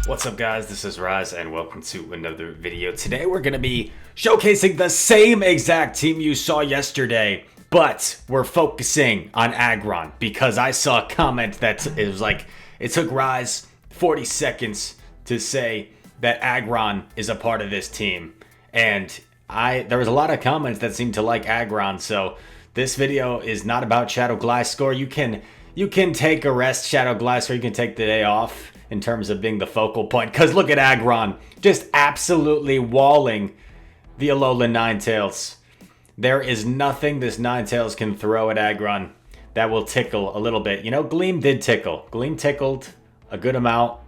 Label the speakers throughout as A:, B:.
A: What's up guys, this is Raz and welcome to another video. Today we're going to be showcasing the same exact team you saw yesterday, but we're focusing on Aggron because I saw a comment that it was like, it took Raz 40 seconds to say that Aggron is a part of this team. And there was a lot of comments that seemed to like Aggron, so this video is not about Shadow Gliscor. You can take a rest, Shadow Gliscor, you can take the day off in terms of being the focal point. Because look at Aggron, just absolutely walling the Alolan Ninetales. There is nothing this Ninetales can throw at Aggron that will tickle a little bit. You know, Gleam did tickle. Gleam tickled a good amount.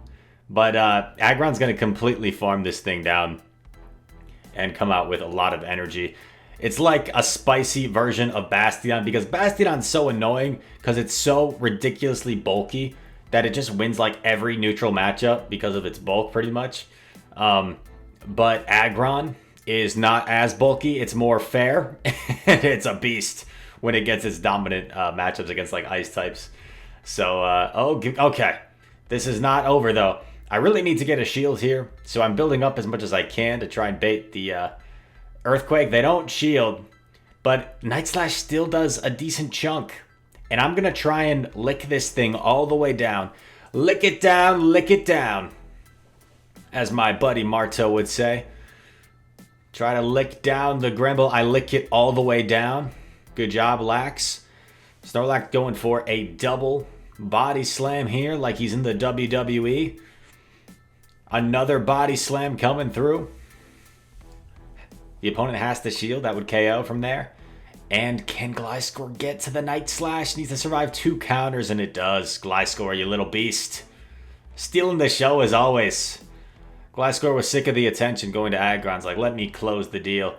A: But Aggron's going to completely farm this thing down and come out with a lot of energy. It's like a spicy version of Bastion, because Bastion's so annoying because it's so ridiculously bulky that it just wins like every neutral matchup because of its bulk pretty much. But Aggron is not as bulky, it's more fair, and it's a beast when it gets its dominant matchups against like ice types. So, okay. This is not over though. I really need to get a shield here, so I'm building up as much as I can to try and bait the Earthquake. They don't shield, but Night Slash still does a decent chunk. And I'm going to try and lick this thing all the way down. Lick it down, as my buddy Marto would say. Try to lick down the Gremble. I lick it all the way down. Good job, Lax. Snorlax going for a double body slam here like he's in the WWE. Another body slam coming through. The opponent has to shield. That would KO from there. And can Gliscor get to the Night Slash? Needs to survive 2 counters, and it does. Gliscor, you little beast. Stealing the show as always. Gliscor was sick of the attention going to Aggron's like, let me close the deal.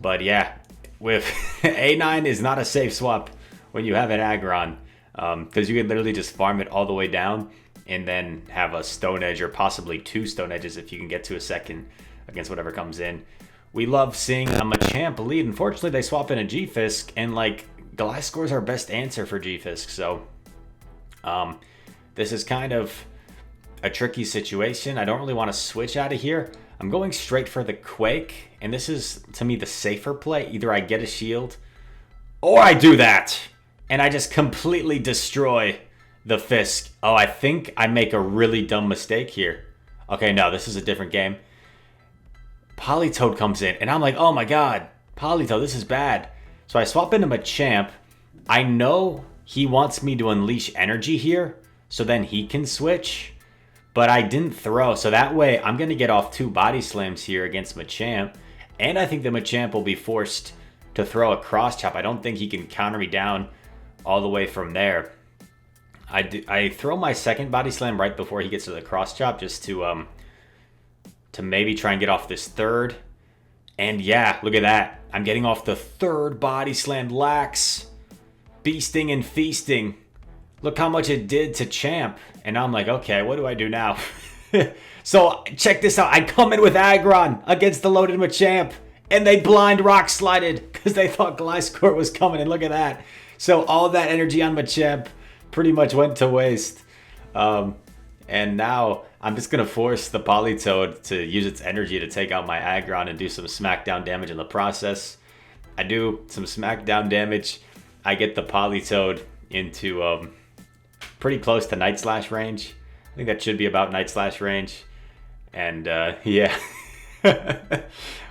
A: But yeah, with A9 is not a safe swap when you have an Aggron. Because you can literally just farm it all the way down and then have a Stone Edge or possibly 2 Stone Edges if you can get to a second against whatever comes in. We love seeing a Machamp lead. Unfortunately, they swap in a G-Fisk, and like Gliscor's our best answer for G-Fisk. So, this is kind of a tricky situation. I don't really want to switch out of here. I'm going straight for the Quake, and this is to me the safer play. Either I get a shield, or I do that, and I just completely destroy the Fisk. Oh, I think I make a really dumb mistake here. Okay, no, this is a different game. Politoed comes in, and I'm like, oh my god, Politoed, this is bad. So I swap into Machamp. I know he wants me to unleash energy here, so then he can switch, but I didn't throw, so that way I'm going to get off 2 body slams here against Machamp, and I think the Machamp will be forced to throw a cross chop. I don't think he can counter me down all the way from there. I throw my second body slam right before he gets to the cross chop just to maybe try and get off this third. And yeah, look at that. I'm getting off the 3rd body slam. Lax. Beasting and feasting. Look how much it did to Champ. And I'm like, okay, what do I do now? So check this out. I come in with Aggron against the loaded Machamp. And they blind rock slided because they thought Gliscor was coming. And look at that. So all that energy on Machamp pretty much went to waste. And now I'm just going to force the Politoed to use its energy to take out my Aggron and do some smackdown damage in the process. I do some smackdown damage. I get the Politoed into pretty close to Night Slash range. I think that should be about Night Slash range. And yeah,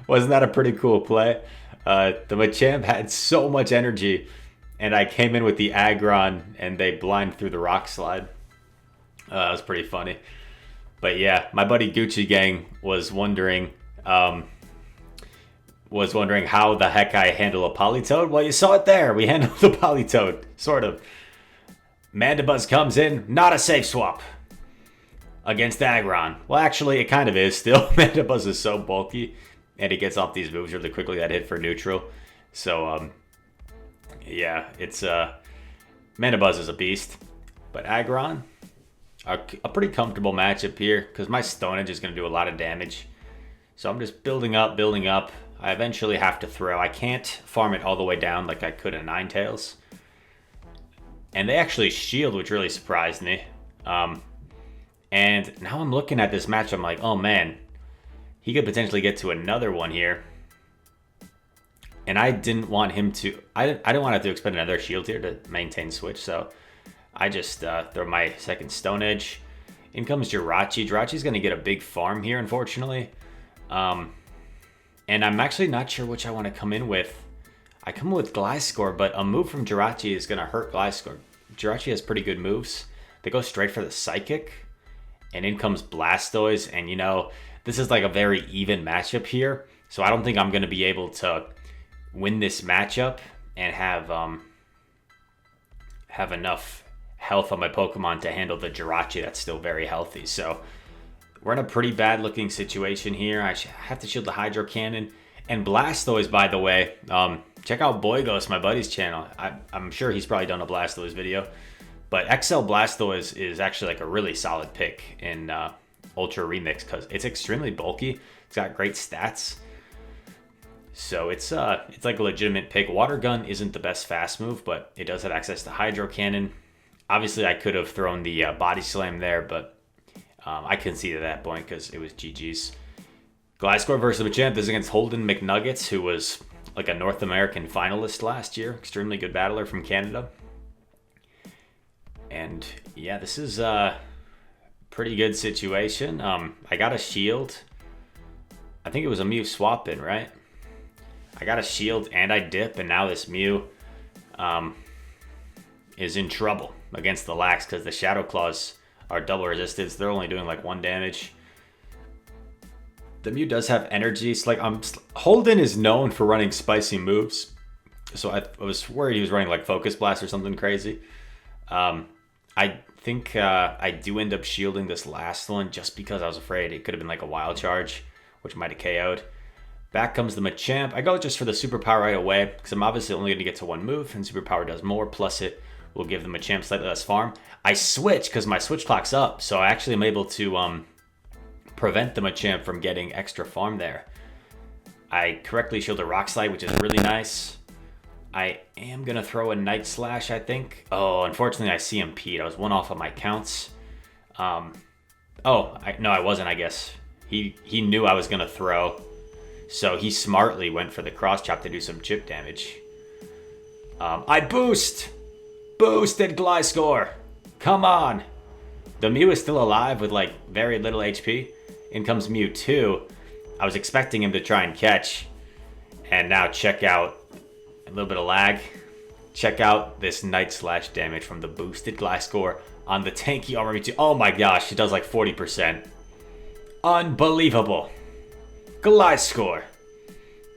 A: wasn't that a pretty cool play? The Machamp had so much energy, and I came in with the Aggron, and they blind through the rock slide. That was pretty funny. But yeah, my buddy Gucci Gang was wondering how the heck I handle a Politoed. Well, you saw it there. We handled the Politoed, sort of. Mandibuzz comes in, not a safe swap against Aggron. Well, actually, it kind of is still. Mandibuzz is so bulky, and he gets off these moves really quickly that hit for neutral. So, yeah, it's Mandibuzz is a beast. But Aggron, a pretty comfortable matchup here because my Stone Edge is going to do a lot of damage. So I'm just building up. I eventually have to throw. I can't farm it all the way down like I could in Ninetales. And they actually shield, which really surprised me. And now I'm looking at this match. I'm like, oh man, he could potentially get to another one here. And I didn't want him to, I didn't want to have to expend another shield here to maintain switch. So I just throw my second Stone Edge. In comes Jirachi. Jirachi's going to get a big farm here, unfortunately. And I'm actually not sure which I want to come in with. I come in with Gliscor, but a move from Jirachi is going to hurt Gliscor. Jirachi has pretty good moves. They go straight for the Psychic. And in comes Blastoise. And, you know, this is like a very even matchup here. So I don't think I'm going to be able to win this matchup and have enough health on my Pokemon to handle the Jirachi that's still very healthy. So we're in a pretty bad looking situation here. I have to shield the Hydro Cannon. And Blastoise, by the way, check out Boygos, my buddy's channel. I'm sure he's probably done a Blastoise video. But XL Blastoise is actually like a really solid pick in Ultra Remix because it's extremely bulky. It's got great stats. So it's like a legitimate pick. Water Gun isn't the best fast move, but it does have access to Hydro Cannon. Obviously, I could have thrown the Body Slam there, but I conceded at that point because it was GG's. Gliscor versus Machamp. This is against Holden McNuggets, who was like a North American finalist last year. Extremely good battler from Canada. And yeah, this is a pretty good situation. I got a shield. I think it was a Mew swap in, right? I got a shield and I dip, and now this Mew is in trouble against the Lax because the Shadow Claws are double resistance. They're only doing like 1 damage. The Mew does have energy. So like Holden is known for running spicy moves. So I was worried he was running like Focus Blast or something crazy. I think I do end up shielding this last one just because I was afraid it could have been like a Wild Charge, which might have KO'd. Back comes the Machamp. I go just for the Superpower right away because I'm obviously only going to get to 1 move, and Superpower does more, plus it will give the Machamp slightly less farm. I switch because my switch clock's up, so I actually am able to prevent the Machamp from getting extra farm there. I correctly shield a Rock Slide, which is really nice. I am going to throw a Night Slash, I think. Oh, unfortunately, I CMP'd. I was 1 off of my counts. No, I wasn't, I guess. He knew I was going to throw. So he smartly went for the Cross Chop to do some chip damage. I boosted Gliscor. Come on. The Mew is still alive with like very little HP. In comes Mewtwo. I was expecting him to try and catch. And now check out a little bit of lag. Check out this Night Slash damage from the boosted Gliscor on the tanky armor Mewtwo. Oh my gosh, it does like 40%. Unbelievable. Gliscor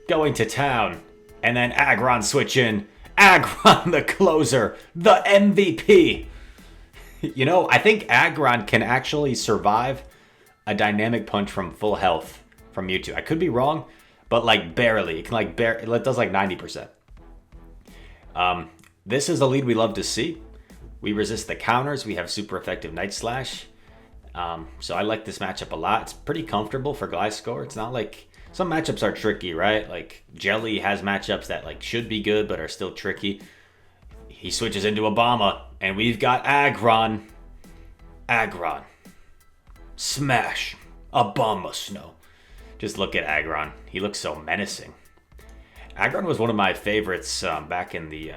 A: going to town, and then Aggron switch in. Aggron the closer, the MVP. You know, I think Aggron can actually survive a Dynamic Punch from full health from Mewtwo. I could be wrong, but like barely. It can like it does like 90%. This is a lead we love to see. We resist the counters. We have super effective Night Slash. So I like this matchup a lot. It's pretty comfortable for Gliscor. It's not like some matchups are tricky, right? Like Jelly has matchups that like should be good but are still tricky. He switches into Obama, and we've got Aggron. Aggron. Smash. Obama Snow. Just look at Aggron. He looks so menacing. Aggron was one of my favorites back in the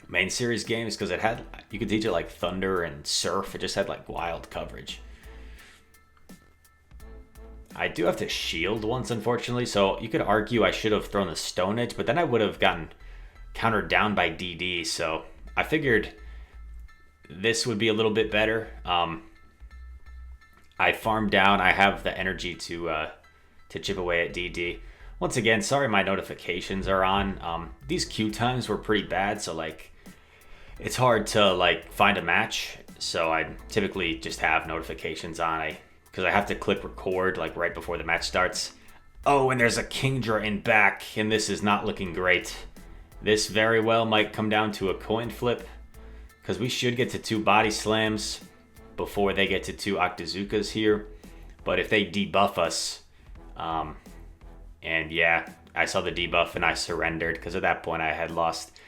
A: main series games because it had, you could teach it like Thunder and Surf. It just had like wild coverage. I do have to shield once, unfortunately, so you could argue I should have thrown the Stone Edge, but then I would have gotten countered down by DD, so I figured this would be a little bit better. I farmed down. I have the energy to chip away at DD. Once again, sorry my notifications are on. These queue times were pretty bad, so like it's hard to like find a match. So I typically just have notifications on because I have to click record like right before the match starts. Oh, and there's a Kingdra in back, and this is not looking great. This very well might come down to a coin flip because we should get to 2 Body Slams before they get to 2 Octazookas here. But if they debuff us, and yeah, I saw the debuff and I surrendered because at that point I had lost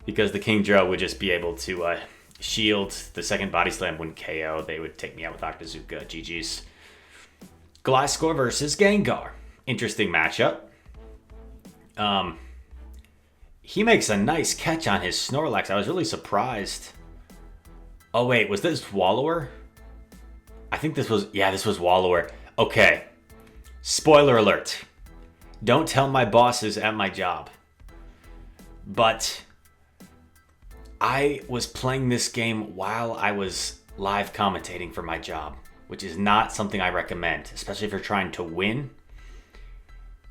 A: because the Kingdra would just be able to shield, the second body slam wouldn't KO. They would take me out with Octazooka. GG's. Gliscor versus Gengar. Interesting matchup. He makes a nice catch on his Snorlax. I was really surprised. Oh, wait. Was this Wallower? I think this was... Yeah, this was Wallower. Okay. Spoiler alert. Don't tell my bosses at my job. But I was playing this game while I was live commentating for my job, which is not something I recommend, especially if you're trying to win.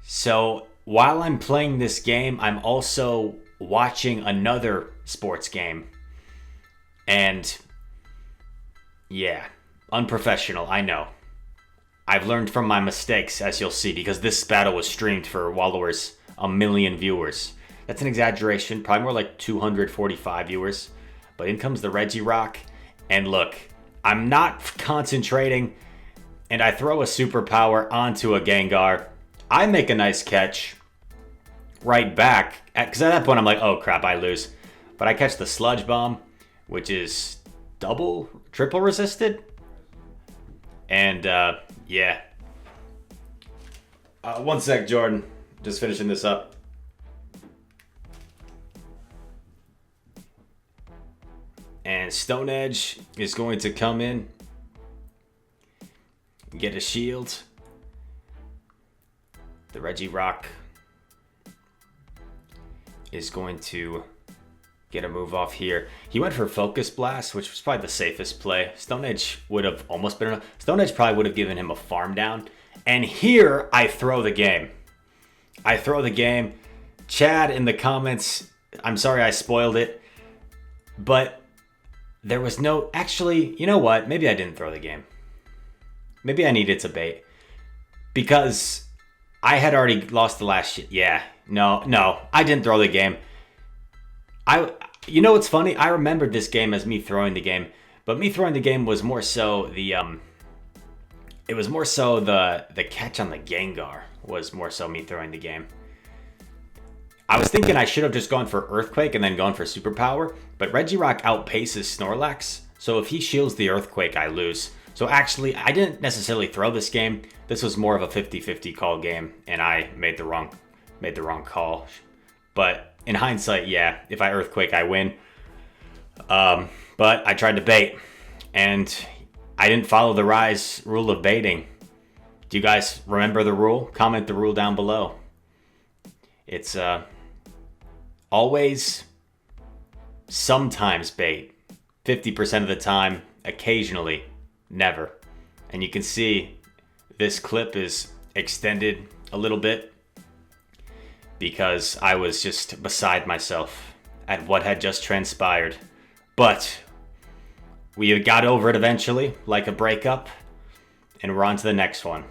A: So while I'm playing this game, I'm also watching another sports game. And yeah, unprofessional, I know. I've learned from my mistakes, as you'll see, because this battle was streamed for Wallower's 1 million viewers. That's an exaggeration, probably more like 245 viewers. But in comes the Regirock, and look, I'm not concentrating, and I throw a superpower onto a Gengar. I make a nice catch right back, because at that point I'm like, oh crap, I lose. But I catch the Sludge Bomb, which is triple resisted. And yeah. One sec, Jordan. Just finishing this up. And Stone Edge is going to come in, get a shield. The Regirock is going to get a move off here. He went for Focus Blast, which was probably the safest play. Stone Edge would have almost been enough. Stone Edge probably would have given him a farm down. And here I throw the game. I throw the game. Chad in the comments, I'm sorry I spoiled it. But there was no... Actually, you know what? Maybe I didn't throw the game. Maybe I needed to bait. Because I had already lost the last shit. Yeah. No. I didn't throw the game. You know what's funny? I remembered this game as me throwing the game. But me throwing the game was more so the... It was more so the catch on the Gengar was more so me throwing the game. I was thinking I should have just gone for Earthquake and then gone for Superpower, but Regirock outpaces Snorlax, so if he shields the Earthquake, I lose. So actually, I didn't necessarily throw this game. This was more of a 50-50 call game, and I made the wrong call. But in hindsight, yeah, if I Earthquake, I win. But I tried to bait, and I didn't follow the Rise rule of baiting. Do you guys remember the rule? Comment the rule down below. It's always, sometimes bait, 50% of the time, occasionally, never. And you can see this clip is extended a little bit because I was just beside myself at what had just transpired. But we got over it eventually, like a breakup, and we're on to the next one.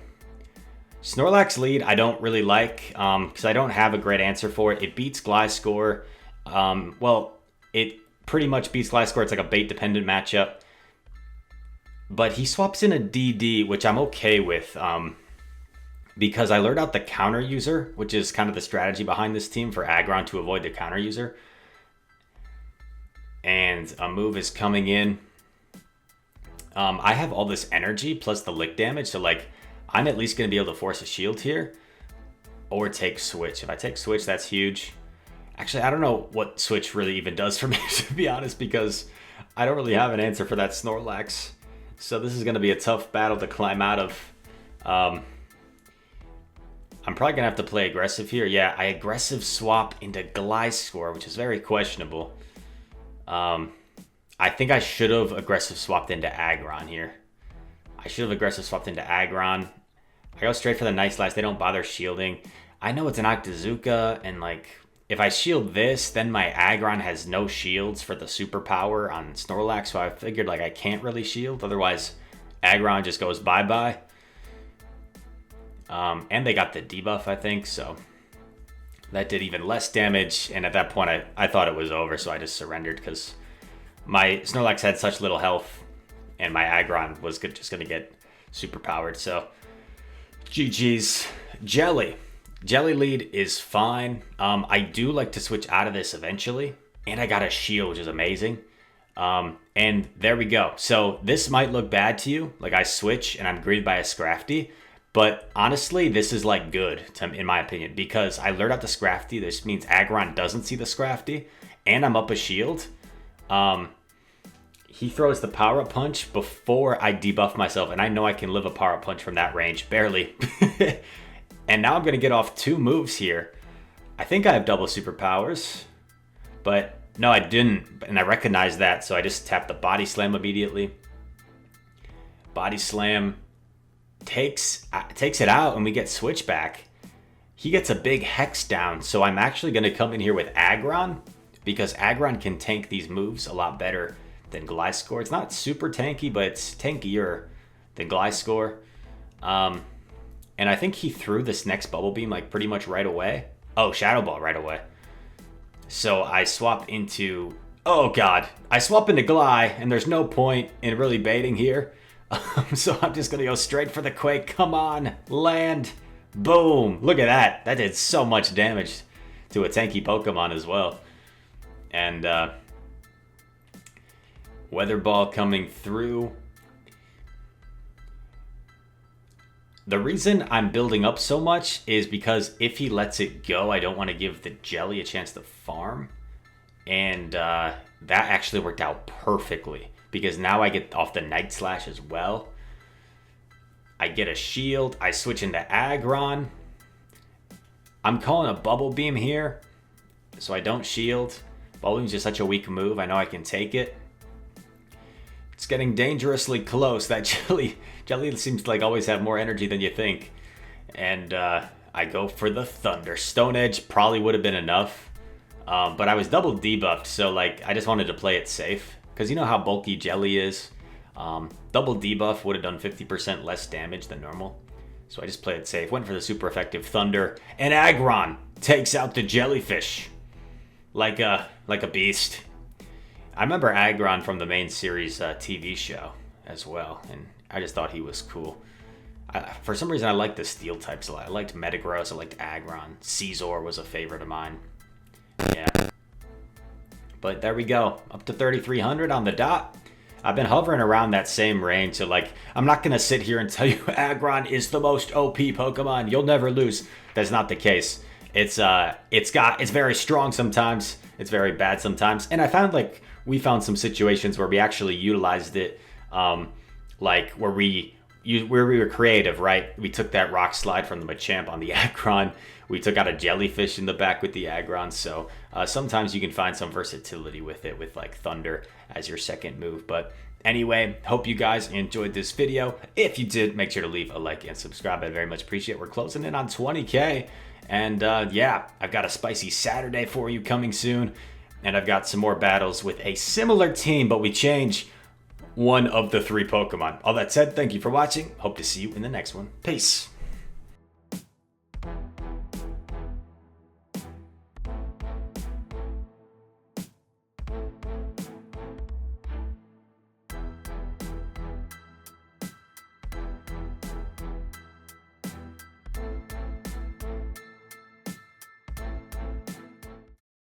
A: Snorlax lead I don't really like because I don't have a great answer for it. It beats Gliscor. Well, it pretty much beats Gliscor. It's like a bait-dependent matchup. But he swaps in a DD, which I'm okay with because I learned out the counter user, which is kind of the strategy behind this team for Aggron to avoid the counter user. And a move is coming in. I have all this energy plus the lick damage, so like I'm at least going to be able to force a shield here or take Switch. If I take Switch, that's huge. Actually, I don't know what Switch really even does for me, to be honest, because I don't really have an answer for that Snorlax. So this is going to be a tough battle to climb out of. I'm probably going to have to play aggressive here. Yeah, I aggressive swap into Gliscor, which is very questionable. I think I should have aggressive swapped into Aggron here. I should have aggressive swapped into Aggron. I go straight for the Night Slash. They don't bother shielding. I know it's an Octazooka, and like if I shield this, then my Aggron has no shields for the superpower on Snorlax, so I figured like I can't really shield. Otherwise, Aggron just goes bye-bye. And they got the debuff, I think, so that did even less damage. And at that point, I thought it was over, so I just surrendered because my Snorlax had such little health. And my Aggron was just going to get super powered. So, GG's. Jelly. Jelly lead is fine. I do like to switch out of this eventually. And I got a shield, which is amazing. And there we go. So this might look bad to you. Like I switch and I'm greeted by a Scrafty. But honestly, this is like good in my opinion. Because I lured out the Scrafty. This means Aggron doesn't see the Scrafty. And I'm up a shield. He throws the power-up punch before I debuff myself. And I know I can live a power-up punch from that range. Barely. And now I'm going to get off 2 moves here. I think I have double superpowers. But no, I didn't. And I recognize that. So I just tapped the Body Slam immediately. Body Slam takes it out and we get Switchback. He gets a big Hex down. So I'm actually going to come in here with Aggron. Because Aggron can tank these moves a lot better than Gliscor. It's not super tanky, but it's tankier than Gliscor. And I think he threw this next Bubble Beam like pretty much right away. Oh, Shadow Ball right away. So I swap into... Oh, God. I swap into Gly, and there's no point in really baiting here. So I'm just going to go straight for the Quake. Come on. Land. Boom. Look at that. That did so much damage to a tanky Pokemon as well. And Weather Ball coming through. The reason I'm building up so much is because if he lets it go, I don't want to give the Jelly a chance to farm. And that actually worked out perfectly. Because now I get off the Night Slash as well. I get a shield. I switch into Aggron. I'm calling a Bubble Beam here. So I don't shield. Bubble Beam is just such a weak move. I know I can take it. It's getting dangerously close. That Jelly seems to like always have more energy than you think. And I go for the Thunder. Stone Edge probably would have been enough. But I was double debuffed, so like I just wanted to play it safe. Because you know how bulky Jelly is. Double debuff would have done 50% less damage than normal. So I just played it safe. Went for the super effective Thunder. And Aggron takes out the Jellyfish. Like a beast. I remember Aggron from the main series TV show as well, and I just thought he was cool. For some reason, I liked the Steel types a lot. I liked Metagross, I liked Aggron. Caesar was a favorite of mine. Yeah. But there we go. Up to 3,300 on the dot. I've been hovering around that same range, so like, I'm not going to sit here and tell you Aggron is the most OP Pokemon. You'll never lose. That's not the case. It's very strong sometimes. It's very bad sometimes. And I found like we found some situations where we actually utilized it, like where we were creative, right? We took that Rock Slide from the Machamp on the Aggron. We took out a Jellyfish in the back with the Aggron. So sometimes you can find some versatility with it, with like Thunder as your second move. But anyway, hope you guys enjoyed this video. If you did, make sure to leave a like and subscribe. I very much appreciate it. We're closing in on 20K. And yeah, I've got a spicy Saturday for you coming soon. And I've got some more battles with a similar team, but we change one of the 3 Pokemon. All that said, thank you for watching. Hope to see you in the next one. Peace.